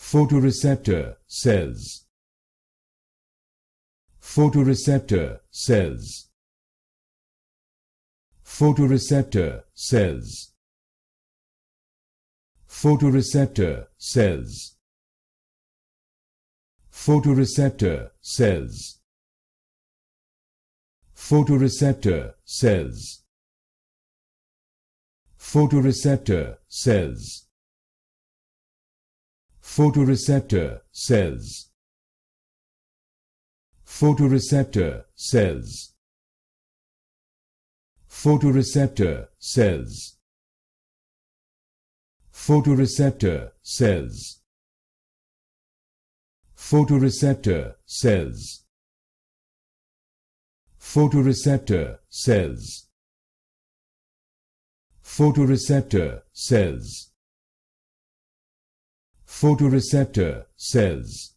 Photoreceptor cells. Photoreceptor cells. Photoreceptor cells. Photoreceptor cells. Photoreceptor cells. Photoreceptor cells. Photoreceptor cells. Photoreceptor cells. Photoreceptor cells. Photoreceptor cells. Photoreceptor cells. Photoreceptor cells. Photoreceptor cells. Photoreceptor cells. Photoreceptor cells.